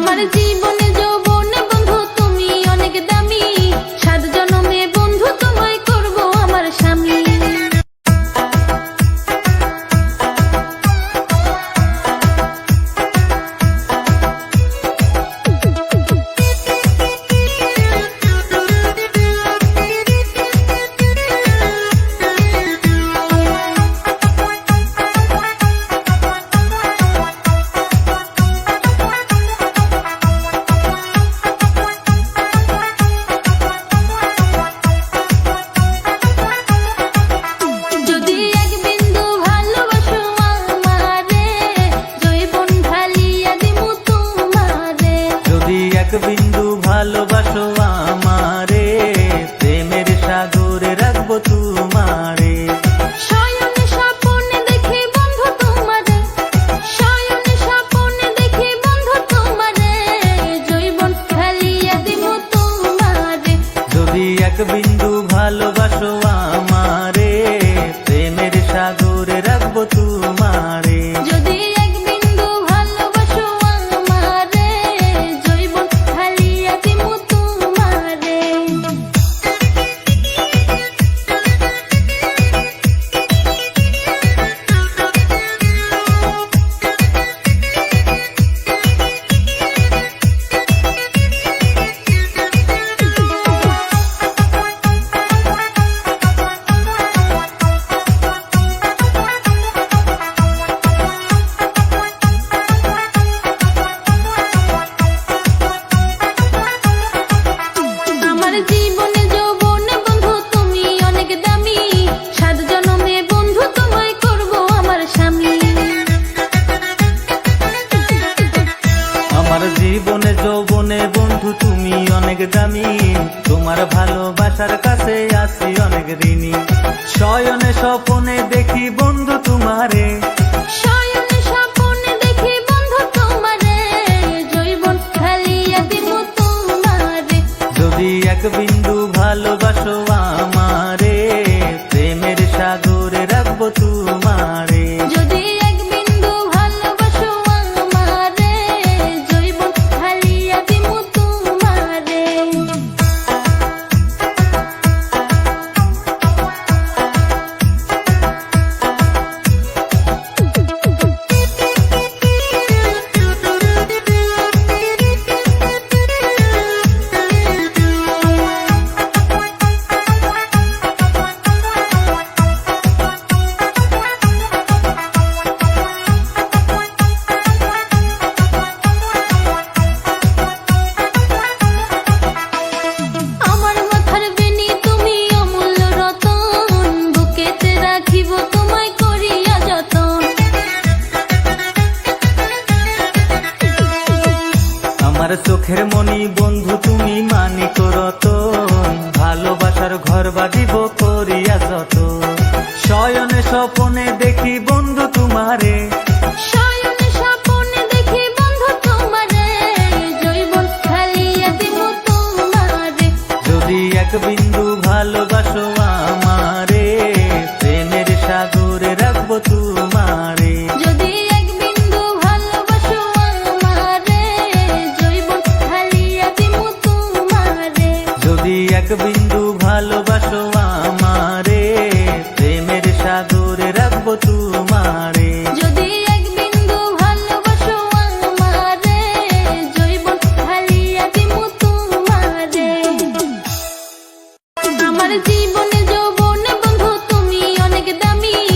আমার জীবনে যৌবনে বন্ধু তুমি অনেক দামি, 7 জনমে বন্ধু তোমায় করব আমার স্বামী। এক বিন্দু ভালোবাসো আমারে, প্রেমের সাগরে রাখবো তোমারে। শয়নে স্বপ্নে দেখি বন্ধু তোমারে, শয়নে স্বপ্নে দেখি বন্ধু তোমারে, জীবন ঢালিয়া দিব তোমারে। যদি এক বিন্দু ভালোবাসো আমারে, প্রেমের সাগরে রাখবো তোমারে। যদি এক বিন্দু ভালোবাসো আমারে, জীবন ঢালিয়া দিব তোমারে। আমার জীবনে যৌবনে বন্ধু তুমি অনেক দামি, 7 জনমে বন্ধু তোমায় করব আমার স্বামী। আমার জীবনে যৌবনে বন্ধু তুমি অনেক দামি, তোমার ভালোবাসার কাছে আছি অনেক ঋণী। শয়নে স্বপনে দেখি বন্ধু তোমারে, শয়নে স্বপ্নে দেখি বন্ধু তোমারে, জীবন ঢালিয়া দিব তোমারে। যদি এক বিন্দু ভালোবাসো আমারে, প্রেমের সাগরে রাখবো তোমারে। যদি এক বিন্দু ভালোবাসো আমারে, জীবন ঢালিয়া দিব তোমারে। আমার মাথার বেনি তুমি অমূল্য রতন, বুকেতে রাখিব তোমায় করিয়া যতন। আমার চোখের মনি বন্ধু তুমি মানিক রতন, ভালোবাসার ঘর বাঁধিব করিয়া যত। শয়নে স্বপনে দেখি বন্ধু তোমারে, শয়নে স্বপ্নে দেখি বন্ধু তোমারে, জীবন ঢালিয়া দিব তোমারে। যদি এক বিন্দু ভালোবাসো আমারে, প্রেমের সাগরে রাখবো তোমারে। যদি এক বিন্দু ভালোবাসো আমারে, জীবন ঢালিয়া দিব তোমারে। যদি এক বিন্দু ভালোবাসো আমারে, প্রেমের সাগরে রাখবো তোমারে। যদি এক বিন্দু ভালোবাসো আমারে, জীবন ঢালিয়া দিব তোমারে। আমার জীবন